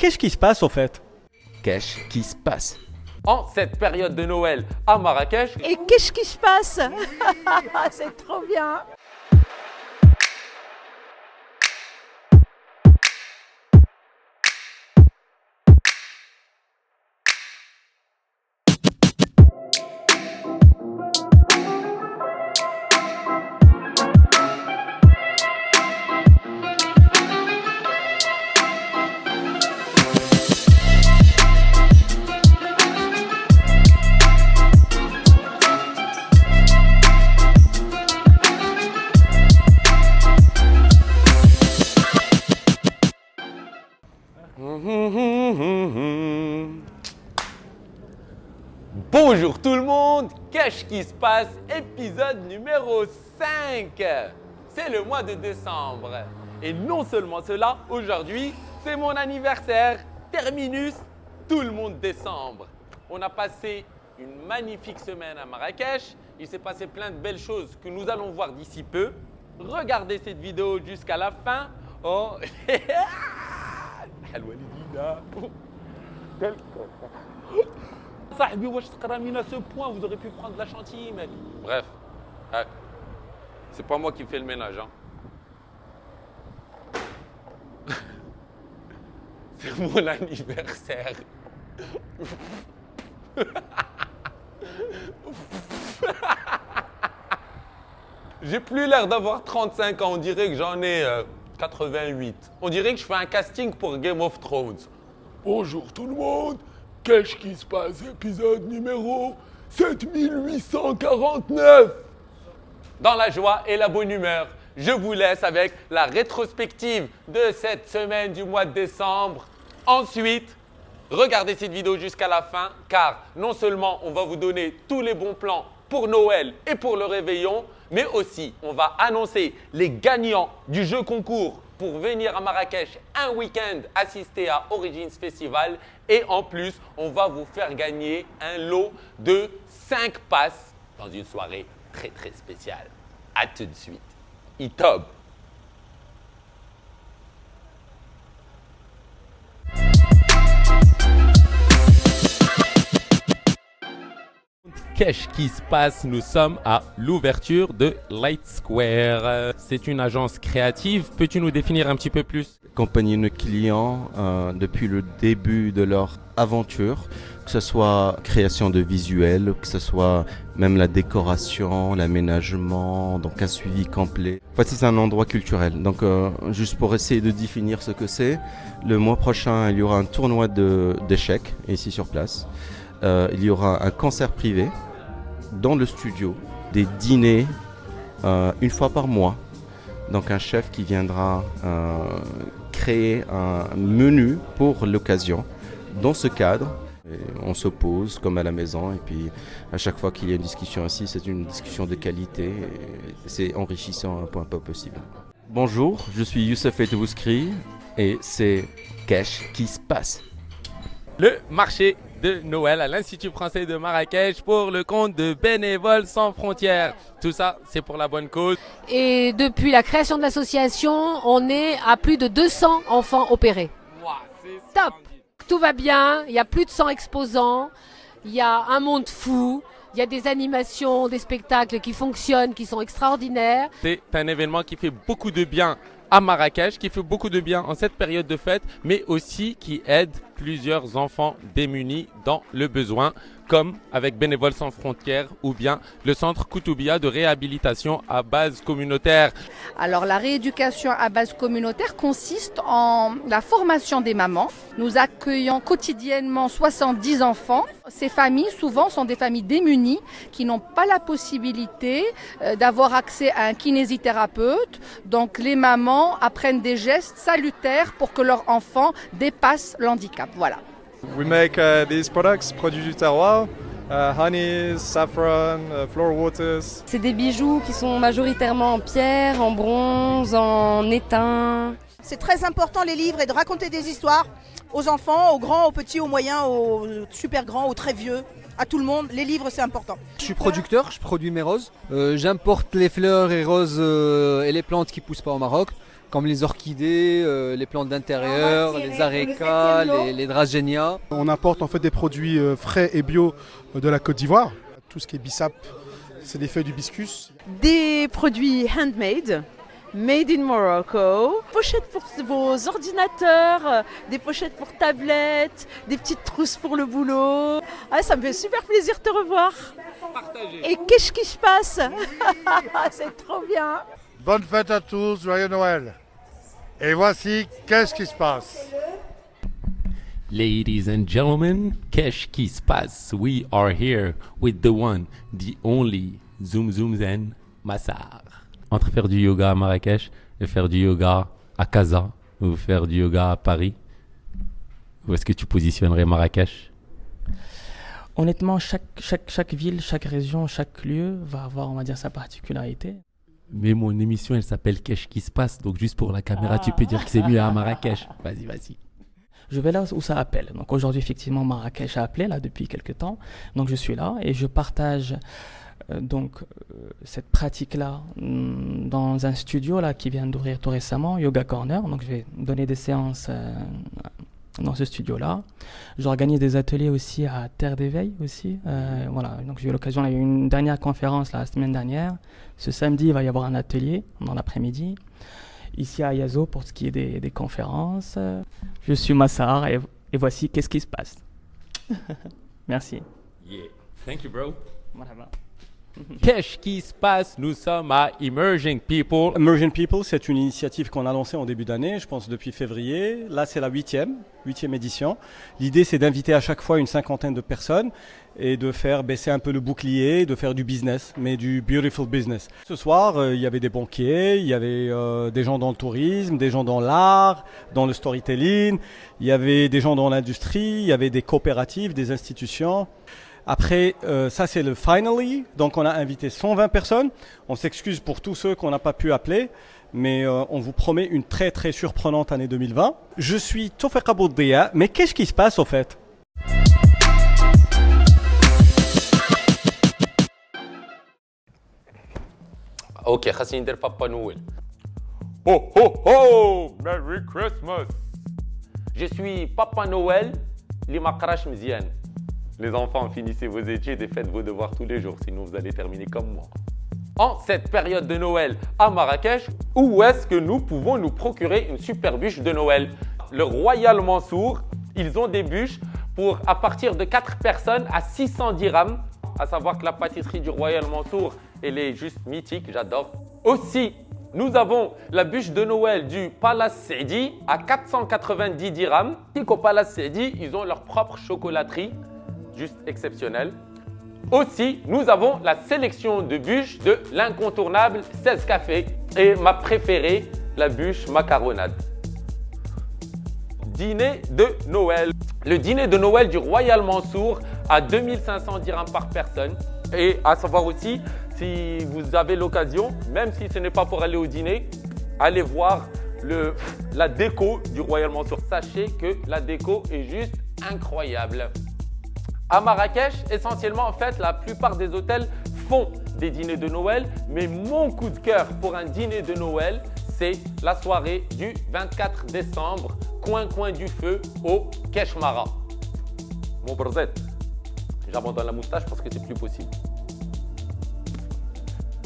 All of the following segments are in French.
qu'est-ce qui se passe au fait? Qu'est-ce qui se passe? En cette période de Noël à Marrakech, Et qu'est-ce qui se passe? C'est trop bien. bonjour tout le monde, qu'est-ce qui se passe? Épisode numéro 5. C'est le mois de décembre. Et non seulement cela, aujourd'hui, c'est mon anniversaire. Terminus, tout le monde décembre. On a passé une magnifique semaine à Marrakech. Il s'est passé plein de belles choses que nous allons voir d'ici peu. Regardez cette vidéo jusqu'à la fin. Oh, Sahibi, wesh tqramina, ce point, vous aurez pu prendre la chantilly, mec. Bref, c'est pas moi qui fais le ménage. Hein. C'est mon anniversaire. J'ai plus l'air d'avoir 35 ans, on dirait que j'en ai 88. On dirait que je fais un casting pour Game of Thrones. Bonjour tout le monde, qu'est-ce qui se passe? Épisode numéro 7849. Dans la joie et la bonne humeur, je vous laisse avec la rétrospective de cette semaine du mois de décembre. Ensuite, regardez cette vidéo jusqu'à la fin, car non seulement on va vous donner tous les bons plans pour Noël et pour le réveillon, mais aussi on va annoncer les gagnants du jeu concours pour venir à Marrakech un week-end assister à Origins Festival. Et en plus, on va vous faire gagner un lot de 5 passes dans une soirée très très spéciale. A tout de suite. Itob. Qu'est-ce qui se passe? Nous sommes à l'ouverture de Light Square. C'est une agence créative. Peux-tu nous définir un petit peu plus? Accompagner nos clients depuis le début de leur aventure, que ce soit création de visuels, que ce soit même la décoration, l'aménagement, donc un suivi complet. En fait, c'est un endroit culturel. Donc, juste pour essayer de définir ce que c'est, le mois prochain, il y aura un tournoi d'échecs ici sur place. Il y aura un concert privé dans le studio, des dîners une fois par mois. Donc un chef qui viendra créer un menu pour l'occasion. Dans ce cadre, on se pose comme à la maison et puis à chaque fois qu'il y a une discussion ici, c'est une discussion de qualité. Et c'est enrichissant à un point pas possible. Bonjour, je suis Youssef Etebouskri et c'est Qu'est-ce qui se passe? Le marché de Noël à l'Institut français de Marrakech pour le compte de Bénévoles sans frontières. Tout ça, c'est pour la bonne cause. Et depuis la création de l'association, on est à plus de 200 enfants opérés. Wow, c'est Top! Tout va bien, il y a plus de 100 exposants, il y a un monde fou, il y a des animations, des spectacles qui fonctionnent, qui sont extraordinaires. C'est un événement qui fait beaucoup de bien à Marrakech, qui fait beaucoup de bien en cette période de fête, mais aussi qui aide plusieurs enfants démunis dans le besoin, comme avec Bénévoles sans frontières ou bien le centre Koutoubia de réhabilitation à base communautaire. Alors la rééducation à base communautaire consiste en la formation des mamans. Nous accueillons quotidiennement 70 enfants. Ces familles, souvent, sont des familles démunies qui n'ont pas la possibilité d'avoir accès à un kinésithérapeute. Donc les mamans apprennent des gestes salutaires pour que leur enfant dépasse l'handicap. Voilà. We make these products, produits du terroir, honeys, saffron, flower waters. C'est des bijoux qui sont majoritairement en pierre, en bronze, en étain. C'est très important les livres et de raconter des histoires aux enfants, aux grands, aux petits, aux moyens, aux super grands, aux très vieux, à tout le monde. Les livres, c'est important. Je suis producteur, je produis mes roses. J'importe les fleurs et roses et les plantes qui poussent pas au Maroc. comme les orchidées, les plantes d'intérieur, les arécas, les dragénias. On importe en fait des produits frais et bio de la Côte d'Ivoire. Tout ce qui est bissap, c'est des feuilles d'hibiscus. Des produits handmade, made in Morocco. Pochettes pour vos ordinateurs, des pochettes pour tablettes, des petites trousses pour le boulot. Ah, ça me fait super plaisir de te revoir. Partagez. Et qu'est-ce qui se passe? C'est trop bien. Bonne fête à tous, joyeux Noël. Et voici qu'est-ce qui se passe. Ladies and gentlemen, qu'est-ce qui se passe? We are here with the one, the only Zoom Zoom Zen Massar. Entre faire du yoga à Marrakech et faire du yoga à Casa ou faire du yoga à Paris, où est-ce que tu positionnerais Marrakech? Honnêtement, chaque ville, chaque région, chaque lieu va avoir, on va dire, sa particularité. Mais mon émission, elle s'appelle Qu'est-ce qui se passe? Donc juste pour la caméra, tu peux dire que c'est mieux à Marrakech. Vas-y. Je vais là où ça appelle. Donc aujourd'hui, effectivement, Marrakech a appelé là depuis quelques temps. Donc je suis là et je partage cette pratique-là dans un studio là qui vient d'ouvrir tout récemment, Yoga Corner. Donc je vais donner des séances dans ce studio-là. J'organise des ateliers aussi à Terre d'éveil aussi. Voilà. Donc j'ai eu l'occasion, il y a eu une dernière conférence la semaine dernière. Ce samedi, il va y avoir un atelier dans l'après-midi. Ici à Ayazo pour ce qui est des conférences. Je suis Massar et voici qu'est-ce qui se passe. Merci. Yeah. Thank you, bro. Marhaba. Qu'est-ce qui se passe? Nous sommes à Emerging People. Emerging People, c'est une initiative qu'on a lancée en début d'année, je pense depuis février. Là, c'est la huitième édition. L'idée, c'est d'inviter à chaque fois une cinquantaine de personnes et de faire baisser un peu le bouclier, de faire du business, mais du beautiful business. Ce soir, il y avait des banquiers, il y avait des gens dans le tourisme, des gens dans l'art, dans le storytelling, il y avait des gens dans l'industrie, il y avait des coopératives, des institutions. Après, ça c'est le finally, donc on a invité 120 personnes. On s'excuse pour tous ceux qu'on n'a pas pu appeler, mais on vous promet une très très surprenante année 2020. Je suis Tofek Aboudia, mais qu'est-ce qui se passe au fait? Ok, خاصني ندير Papa Noël. Oh oh oh! Merry Christmas! Je suis Papa Noël, li ma qrash mzian. Les enfants, finissez vos études et faites vos devoirs tous les jours, sinon vous allez terminer comme moi. En cette période de Noël à Marrakech, où est-ce que nous pouvons nous procurer une super bûche de Noël? Le Royal Mansour, ils ont des bûches pour à partir de 4 personnes à 600 dirhams. À savoir que la pâtisserie du Royal Mansour, elle est juste mythique, j'adore. Aussi, nous avons la bûche de Noël du Palace Saidi à 490 dirhams. Et qu'au Palace Saidi, ils ont leur propre chocolaterie, juste exceptionnelle. Aussi, nous avons la sélection de bûches de l'incontournable 16 Café et ma préférée, la bûche macaronade. Dîner de Noël. Le dîner de Noël du Royal Mansour à 2500 dirhams par personne. Et à savoir aussi, si vous avez l'occasion, même si ce n'est pas pour aller au dîner, allez voir la déco du Royal Mansour. Sachez que la déco est juste incroyable. À Marrakech, essentiellement, en fait, la plupart des hôtels font des dîners de Noël. Mais mon coup de cœur pour un dîner de Noël, c'est la soirée du 24 décembre, coin du feu au Keshmara. Mon brzet, j'abandonne la moustache parce que c'est plus possible.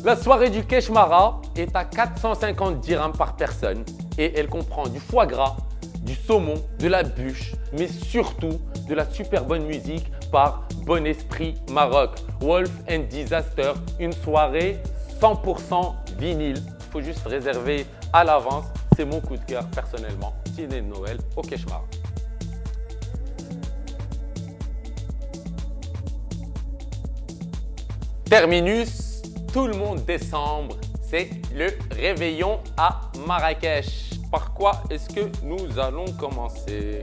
La soirée du Keshmara est à 450 dirhams par personne et elle comprend du foie gras, du saumon, de la bûche, mais surtout de la super bonne musique par Bon Esprit Maroc. Wolf and Disaster, une soirée 100% vinyle. Il faut juste réserver à l'avance. C'est mon coup de cœur personnellement. Dîner de Noël au Keshmara. Terminus, tout le monde décembre, c'est le réveillon à Marrakech. Par quoi est-ce que nous allons commencer?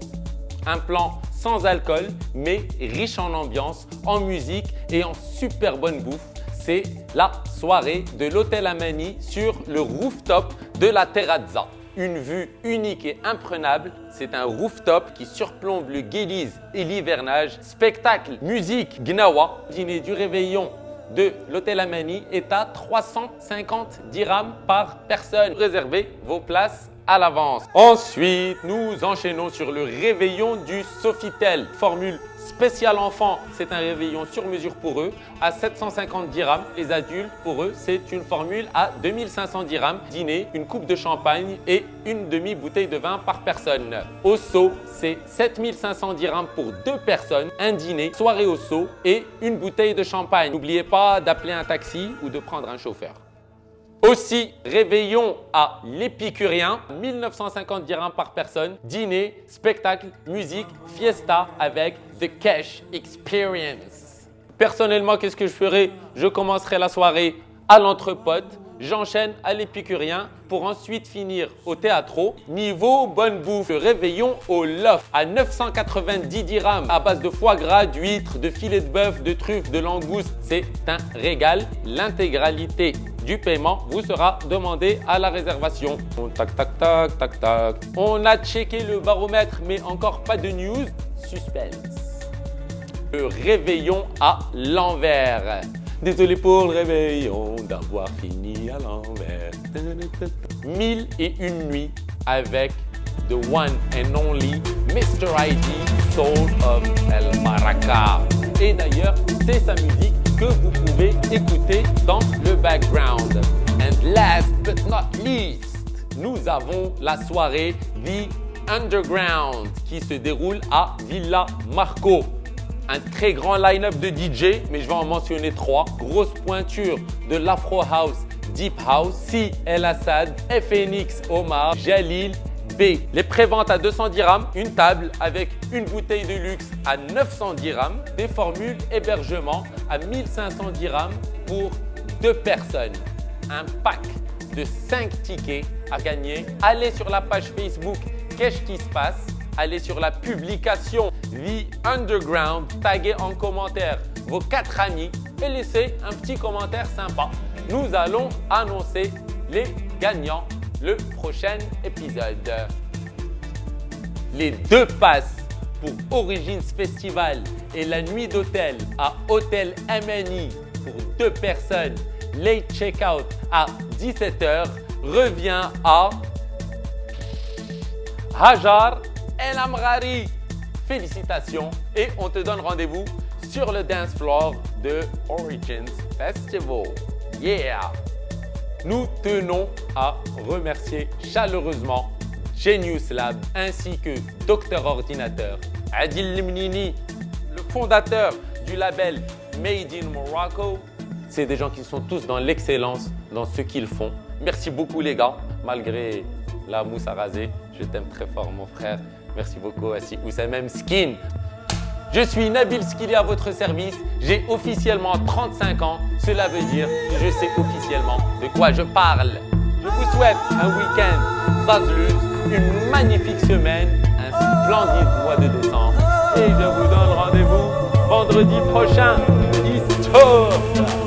Un plan sans alcool, mais riche en ambiance, en musique et en super bonne bouffe. C'est la soirée de l'hôtel Amani sur le rooftop de la Terrazza. Une vue unique et imprenable. C'est un rooftop qui surplombe le Guéliz et l'hivernage. Spectacle, musique, gnawa, dîner du réveillon de l'hôtel Amani est à 350 dirhams par personne. Réservez vos places à l'avance. Ensuite, nous enchaînons sur le réveillon du Sofitel. Formule spéciale enfant, c'est un réveillon sur mesure pour eux à 750 dirhams. Les adultes, pour eux, c'est une formule à 2500 dirhams. Dîner, une coupe de champagne et une demi-bouteille de vin par personne. Au Sceau, c'est 7500 dirhams pour 2 personnes, un dîner, soirée au Sceau et une bouteille de champagne. N'oubliez pas d'appeler un taxi ou de prendre un chauffeur. Aussi, réveillon à l'Épicurien, 1950 dirhams par personne, dîner, spectacle, musique, fiesta avec The Cash Experience. Personnellement, qu'est-ce que je ferai? Je commencerai la soirée à l'Entrepote, j'enchaîne à l'Épicurien pour ensuite finir au Théâtro. Niveau bonne bouffe, le réveillon au Loft à 990 dirhams à base de foie gras, d'huîtres, de filets de bœuf, de truffes, de langoustes. C'est un régal. L'intégralité du paiement vous sera demandé à la réservation. Tac, tac, tac, tac, tac. On a checké le baromètre, mais encore pas de news. Suspense. Le réveillon à l'envers. Désolé pour le réveillon d'avoir fini à l'envers. 1001 nuits avec the one and only Mr. ID, Soul of El Baraka. Et d'ailleurs, c'est sa musique que vous pouvez écouter dans le background. And last but not least, nous avons la soirée The Underground qui se déroule à Villa Marco. Un très grand line-up de DJ, mais je vais en mentionner 3. Grosse pointure de l'Afro House, Deep House, Si El Assad, FNX Omar, Jalil B. Les préventes à 200 dirhams, une table avec une bouteille de luxe à 900 dirhams, des formules hébergement à 1500 dirhams pour 2 personnes. Un pack de 5 tickets à gagner. Allez sur la page Facebook Qu'est-ce qui se passe? Allez sur la publication The Underground, taguez en commentaire vos 4 amis et laissez un petit commentaire sympa. Nous allons annoncer les gagnants le prochain épisode. Les 2 passes pour Origins Festival et la nuit d'hôtel à Hôtel Amani pour 2 personnes, late checkout à 17h, revient à Hajar El Amrari. Félicitations et on te donne rendez-vous sur le dance floor de Origins Festival. Yeah! Nous tenons à remercier chaleureusement Genius Lab ainsi que Docteur Ordinateur, Adil Limnini, le fondateur du label Made in Morocco. C'est des gens qui sont tous dans l'excellence dans ce qu'ils font. Merci beaucoup les gars, malgré la mousse à raser. Je t'aime très fort mon frère. Merci beaucoup Assi Ousamem Skin. Je suis Nabil Skili à votre service. J'ai officiellement 35 ans. Cela veut dire que je sais officiellement de quoi je parle. Je vous souhaite un week-end fabuleuse, une magnifique semaine, un splendide mois de décembre. Et je vous donne rendez-vous vendredi prochain. Histoire.